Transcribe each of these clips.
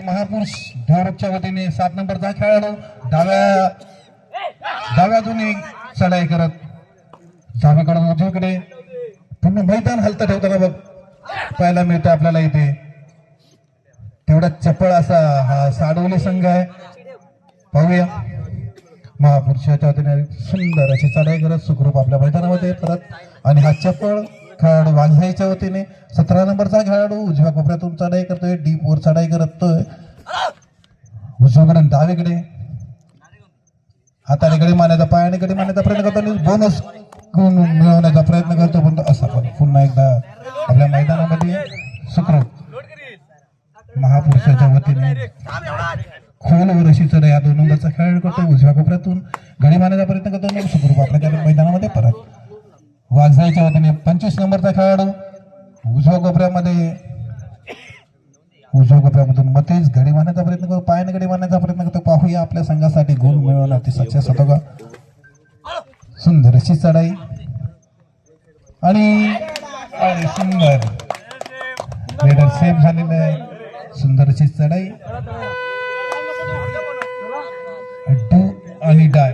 महापुरुष ढोरच्या वतीने 7 नंबरचा खेळाडू डाव्यातून चढाई करत डावीकडून उजवीकडे पूर्ण मैदान हलत ठेवताना बघ पाहायला मिळतं आपल्याला इथे. तेवढा चपळ असा हा साडवली संघ आहे. पाहूया महापुरुषाच्या वतीने सुंदर अशी चढाई करत सुखरूप आपल्या मैदानामध्ये परत. आणि हा चपळ खेळाडू वाघजाईच्या वतीने 17 नंबरचा खेळाडू उजव्या कोपऱ्यातून चढाई करतोय. डीप वर चढाई करतोय उजवीकडे डावीकडे हाताने गडी मारण्याचा पायाने गडी मारण्याचा प्रयत्न करतो आणि बोनस गुण मिळवण्याचा प्रयत्न करतो. पण असा पण पुन्हा एकदा आपल्या मैदानामध्ये सुखरूप महापुरुषाच्या वतीने खोलवर अशी चढाई या 2 नंबरचा खेळाडू करतो. उजव्या कोपऱ्यातून गडी मारण्याचा प्रयत्न करतो सुखरूप आपल्या मैदानामध्ये परत. वाघजाईच्या वतीने 25 नंबरचा खेळाडू उजव्या कोपऱ्यामधून मध्येच गडी मारण्याचा प्रयत्न करतो. पायाने गडी मारण्याचा प्रयत्न करतो. पाहूया आपल्या संघासाठी गुण मिळवणार ती सक्सेस होतो का. सुंदर अशी चढाई आणि सुंदर रेडर सेफ झालेलं आहे. सुंदर अशी चढाई आणि डाय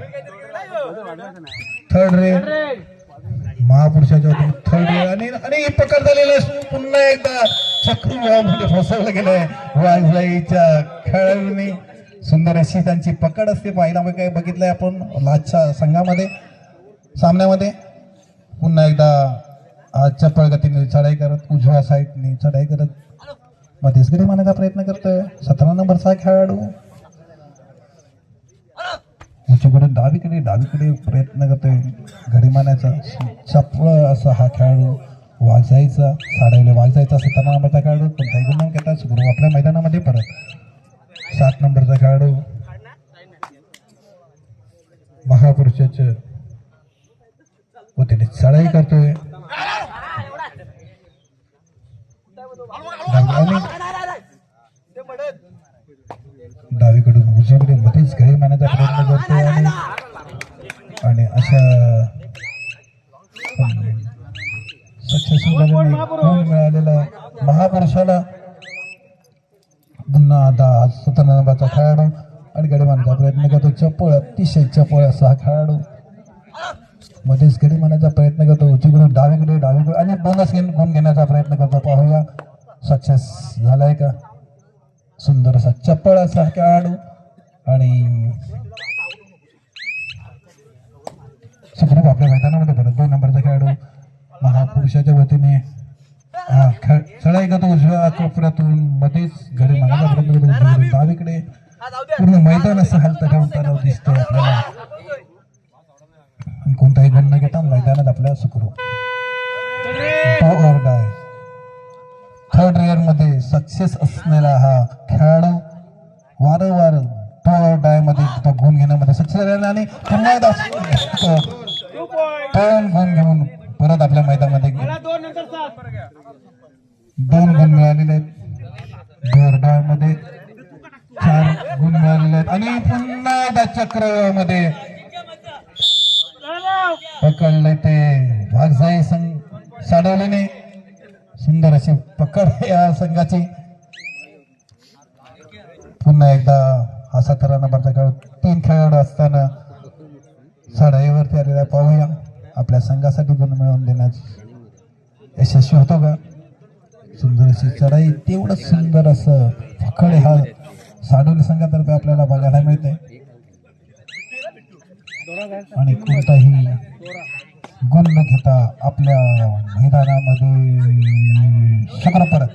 थर्ड रेड महापुरुषाच्या वतीने थर्ड रेड आणि पकड झालेला पुन्हा एकदा चक्रव्यूहामध्ये फसवलं गेलंय वाघजाईच्या खेळाडूंनी. सुंदर अशी त्यांची पकड असते. पाहिला काय बघितलंय आपण लाचच्या संघामध्ये सामन्यामध्ये. पुन्हा एकदा चपळ गतीने चढाई करत उजव्या साईडने चढाई करत मध्येच गडी मारण्याचा प्रयत्न करतोय 17 नंबरचा खेळाडू. उजवीकडून डावीकडे प्रयत्न करतोय गडी मारण्याचा. चपळ असा हा खेळाडू वाघजाईचा साडवले वाघजाईचा 17 नंबरचा खेळाडू कोणताही गुण न घेता सुखरूप आपल्या मैदानामध्ये परत. 7 नंबरचा खेळाडू महापुरुषाच्या वतीने चढाई करतोय. डावीकडून उजवीकडे मध्येच गडी मारण्याचा प्रयत्न करतोय आणि अशा सक्सेसफुल मिळालेला महापुरुषाला पुन्हा आता 17 नंबरचा खेळाडू आणि गडी मारण्याचा प्रयत्न करतो. चपळ अतिशय चपळ असा हा खेळाडू मध्येच गडी मारण्याचा प्रयत्न करतो. उजवीकडून डावीकडे आणि बोनस गुण घेण्याचा प्रयत्न करतो. पाहूया सक्सेस झालाय का. सुंदर असा चपळ असा खेळाडू आणि सुखरूप आपल्या मैदानामध्ये परत. 2 नंबरचा खेळाडू महापुरुषाच्या वतीने चढाई करतो उजव्या कोपऱ्यातून मध्येच गडी मारण्याचा प्रयत्न करतो. डावीकडे पूर्ण मैदान असं हलतं ठेवताना दिसतंय आपल्याला. कोणताही गुण न घेता मैदानात आपल्या सुखरूप डाय थर्ड रेअर मध्ये सक्सेस असलेला हा खेळाडू वारंवार डाय मध्ये गुण घेण्यामध्ये सक्सेस आणि पुन्हा गुण घेऊन परत आपल्या मैदानामध्ये 2 गुण मिळालेले आहेत. डाय मध्ये 4 गुण मिळालेले आहेत आणि पुन्हा एकदा चक्रमध्ये पकडले ते वाघजाई साडवलेने. सुंदर अशी पकड या संघाची. पुन्हा एकदा हा 17 नंबरचा खेळाडू 3 खेळाडू असताना चढाईवरती आलेला. पाहूया आपल्या संघासाठी गुण मिळवून देण्यात यशस्वी होतो का. सुंदर अशी चढाई तेवढं सुंदर असं पकड हा साडवली संघातर्फे आपल्याला बघायला मिळते आणि कोणताही गुण न घेता आपल्या मैदानामध्ये सगळं परत.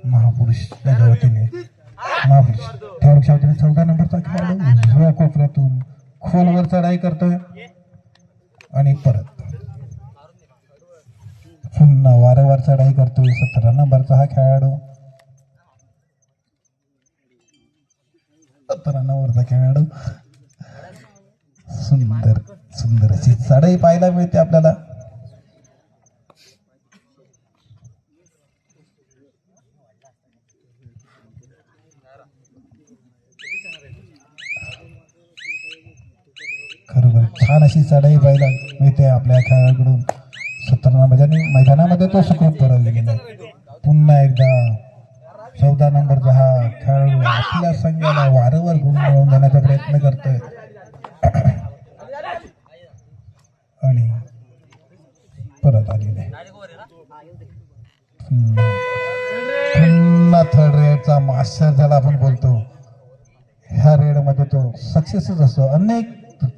महापुरुषाच्या वतीने ढोरच्या वतीने 14 नंबरचा खेळाडू उजव्या कोपऱ्यातून खोलवर चढाई करतोय आणि परत पुन्हा वारंवार चढाई करतोय 17 नंबरचा हा खेळाडू. 17 नंबरचा खेळाडू. सुंदर अशी चढाई पाहायला मिळते आपल्याला. खरोखर छान अशी चढाई पाहायला मिळते आपल्या खेळाडूकडून. 17 मैदानामध्ये तो सुखरूप परत गेला. पुन्हा एकदा 14 नंबरचा हा खेळाडू आपल्या संघाला वारंवार गुण मिळवून देण्याचा प्रयत्न करतोय आणि परत आलेले पुन्हा थर्ड रेडचा मास्टर ज्याला आपण बोलतो, ह्या रेड मध्ये तो सक्सेसच असतो. अनेक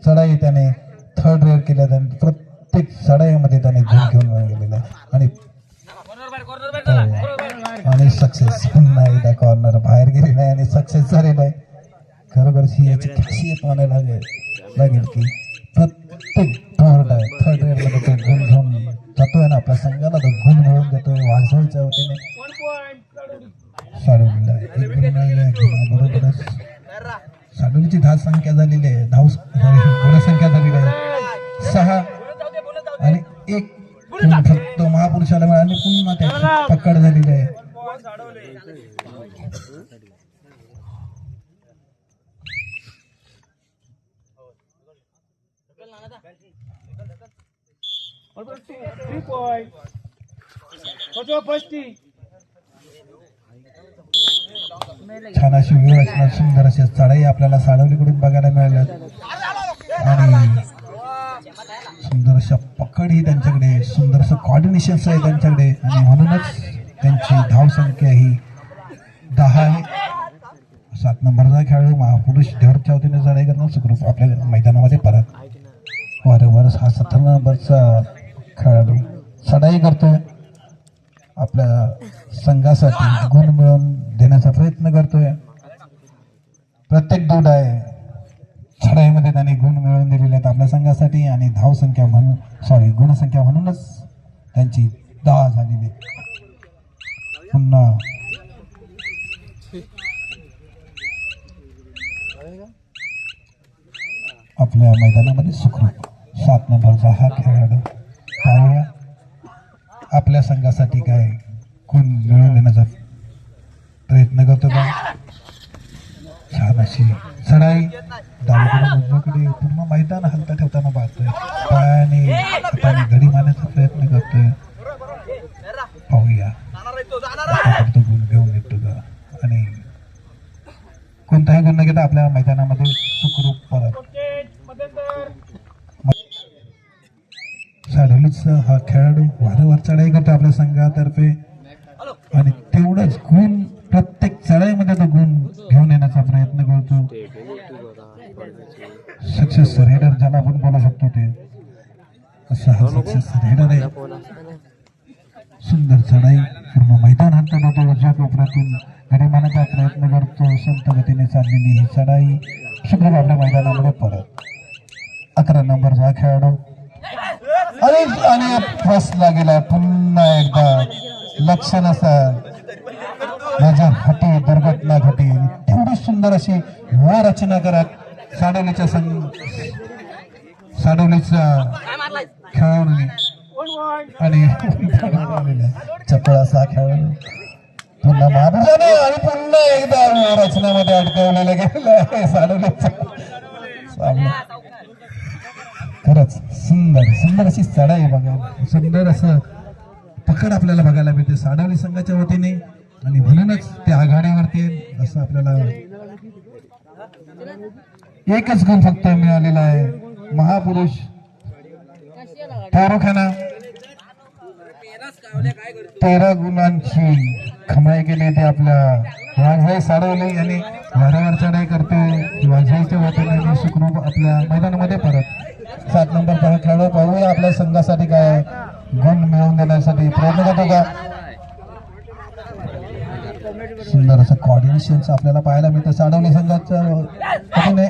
चढाई त्याने थर्ड रेड केल्या, प्रत्येक चढाईमध्ये त्याने गुण घेऊन गेलेला आणि सक्सेस पुन्हा एकदा कॉर्नर बाहेर गेलेला आहे आणि सक्सेस झालेला आहे. खरोखरच ही याची खासियत म्हणायला लागेल की प्रत्येक थर्ड रेड मध्ये तो गुण घेऊन जातोय ना, आपल्या संघाला तो गुण मिळवून देतोय. वाघजाईच्या वतीने साडोलीला एक गुण मिळाले. बरोबरच साडोलीची धाव संख्या झालेली आहे, गुणसंख्या झालेली आहे 6 आणि 1 फक्त महापुरुषाला मिळाला आणि पुन्हा त्याची पकड झालेली आहे. छान अशी व्यवस्था, सुंदर अशी चढाई आपल्याला साडवलीकडून बघायला मिळाल्या आणि सुंदर अशा पकड ही त्यांच्याकडे, सुंदर असं कॉर्डिनेशन आहे त्यांच्याकडे आणि म्हणूनच त्यांची धाव संख्या ही 10 आहे. 7 नंबरचा खेळाडू महापुरुष देवरच्या वतीने चढाई करणार सुखरूप आपल्या मैदानामध्ये परत. वारंवार हा 17 नंबरचा खेळाडू चढाई करतोय, आपल्या संघासाठी गुण मिळवून देण्याचा प्रयत्न करतोय. प्रत्येक दूध आहे चढाईमध्ये त्याने गुण मिळवून दिलेले आहेत आपल्या संघासाठी आणि धाव संख्या म्हणून गुणसंख्या म्हणूनच त्यांची 10 झालेली. पुन्हा आपल्या मैदानामध्ये सुखरूप 7 नंबरचा हा खेळाडू पाहूया आपल्या संघासाठी काय गुण मिळवून देण्याचा प्रयत्न करतो का. छान अशी चढाई डावीकडून उजवीकडे पूर्ण मैदान हलता ठेवताना पाहतोय, पायाने हाताने घडी मारण्याचा प्रयत्न करतोय. पाहूया तो गुण घेऊन येतो का आणि कोणताही गुण न घेता आपल्या मैदानामध्ये सुखरूप परत. साडोलीचा हा खेळाडू वारंवार चढाई करतो आपल्या संघातर्फे आणि तेवढंच गुण प्रत्येक चढाईमध्ये तो गुण घेऊन येण्याचा प्रयत्न करतो. सक्सेस रेडर ज्याला आपण बोलू शकतो ते असा हा सक्सेस रेडर आहे. सुंदर चढाई पूर्ण मैदान हातात होतो, उजव्या कोपऱ्यातून घडी मारण्याचा प्रयत्न करतो. संत गतीने चाललेली ही चढाई शुक्रवार आपल्या मैदानामध्ये परत. 11 नंबरचा खेळाडू आणि फसला गेला. पुन्हा एकदा लक्ष नसेल, नजर हटी, दुर्घटना घटी. तेवढी सुंदर अशी वा रचना करत साडवलीच्या खेळाडू आणि चपळ असा खेळाडू पुन्हा महापुरुषाने आणि पुन्हा एकदा रचनामध्ये अडकवलेलं गेलेलं आहे साडवलीचा सामना. खरंच सुंदर अशी चढाई बघा, सुंदर असं पकड आपल्याला बघायला मिळते साडवली संघाच्या वतीने आणि म्हणूनच ते आघाडीवरती असं आपल्याला एकच गुण फक्त मिळालेला आहे. महापुरुष फारुखाना 13 गुणांची कमाई केली ते आपल्या वाघजाई साडवली आणि वारंवार चढाई करते वाघजाईच्या वतीने सुखरूप आपल्या मैदानामध्ये परत. 7 नंबरचा हा खेळाडू पाहूया आपल्या संघासाठी काय गुण मिळवून देण्यासाठी प्रयत्न करतो का. सुंदर असं कॉर्डिनेशन आपल्याला पाहायला मिळतं साडवली संघाच्या वतीने.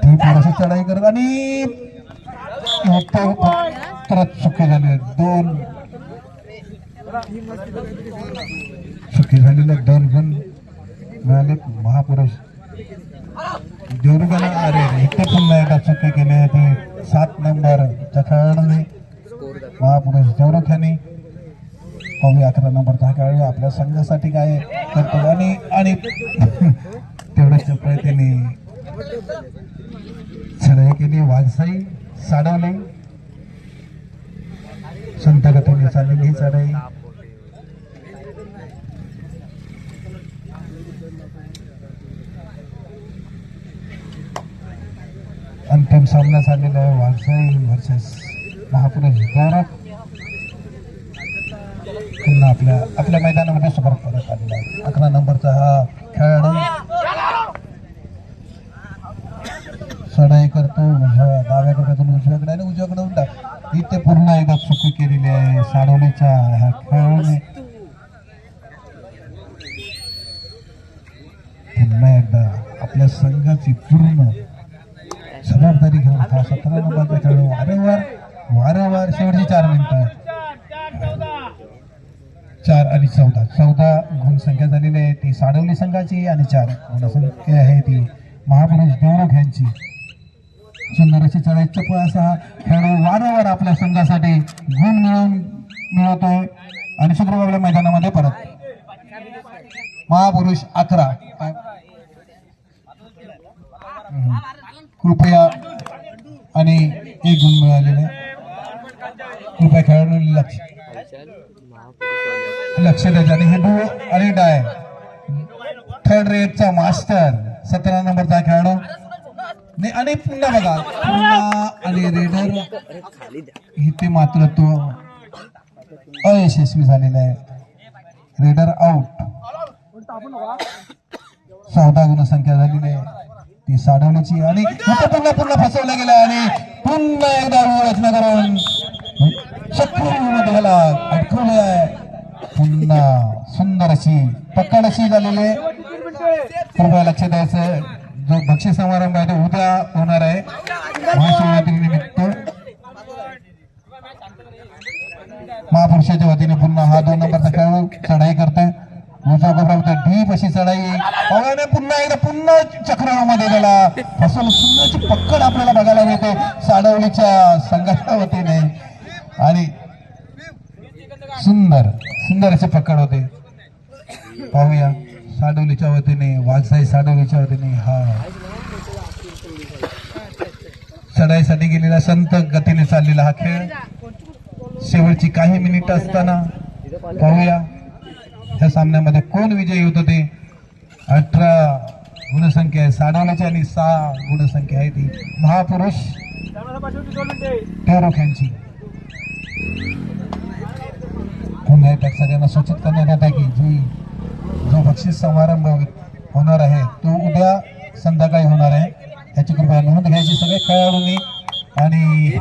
ती थोडीशी चढाई करत आणि चुकी झाली. 2 चुकी झालेल्या 2 गुण मिळाले महापुरुष देवरुगाला. अरे इथे पुन्हा एका चुकी केली आहे ती 7 नंबरच्या खेळाडूने महापुरुष देवरुख यांनी. पाहूया 11 नंबरचा हा खेळाडू आपल्या संघासाठी काय करतो आणि तेवढ्याच प्रयत्नाने चढाई केली. वाघसाई साडवली संत गतीने चाललेली ही चढाई सामना चाललेला आहे वाघसाई वर्सेस महापुरुष गौरव. पुन्हा आपल्या मैदानामध्ये सुपर परत आलेला आहे. 11 नंबरचा हा खेळाडू चढाई करतो डाव्या डोक्यातून उजव्याकडे आणि उजव्याकडे इथे पूर्ण एकदा चुकी केलेली आहे साडवलीच्या ह्या खेळाडूने. पुन्हा एकदा आपल्या संघाची पूर्ण जबाबदारी घेऊन हा 17 नंबरचा खेळाडू वारंवार शेवटची 4 मिनिटं 4 आणि 14 गुणसंख्या झालेली आहे ती साडवली संघाची आणि 4 गुणसंख्या आहे ती महापुरुष देवरुख यांची. सुंदर अशी चढाई चपळ असा हा खेळाडू वारंवार आपल्या संघासाठी गुण मिळवतोय आणि शुक्रवारच्या मैदानामध्ये परत महापुरुष 11 कृपया आणि 1 गुण मिळालेले. कृपया खेळाडू लक्ष द्यायचं आणि हे डू आणि डाय थर्ड रेटचा मास्टर 17 नंबरचा खेळाडू आणि पुन्हा बघा पुन्हा आणि रेडर इथे मात्र तो अयशस्वी झालेला आहे. Raider out. 14 गुणसंख्या झालेली आहे ती साडवण्याची आणि पुन्हा फसवलं गेलं आणि पुन्हा एकदा रचना करून शत्रूमध्ये अडकवले आहे. पुन्हा सुंदर अशी पकड अशी झालेली आहे. कृपया लक्ष द्यायचं जो बक्षीस समारंभ आहे तो उद्या होणार आहे महाशिवरात्री निमित्त. महापुरुषाच्या वतीने पुन्हा हा 2 नंबरचा खेळाडू चढाई करतोय उजव्या कोपऱ्यामध्ये डीप अशी चढाई पवळाने पुन्हा चक्रामध्ये गेला फसवून सुंदरची पकड आपल्याला बघायला मिळते साडवलीच्या संघाच्या वतीने आणि सुंदर अशी पकड होते. पाहूया साडवलीच्या वतीने वाघसाई साडवलीच्या वतीने हा चढाईसाठी गेलेला संत गतीने चाललेला हा खेळ शेवटची काही मिनिट असताना पाहूया ह्या सामन्यामध्ये कोण विजयी होत होते. 18 गुणसंख्या आहे साडवलीची आणि 6 गुणसंख्या आहे ती महापुरुष देवरुख यांची. पुन्हा एकदा सगळ्यांना सूचित करण्यात येत आहे की जो बक्षीस समारंभ होणार आहे तो उद्या संध्याकाळी होणार आहे याची कृपया नोंद घ्यायची सगळ्या खेळाडूंनी आणि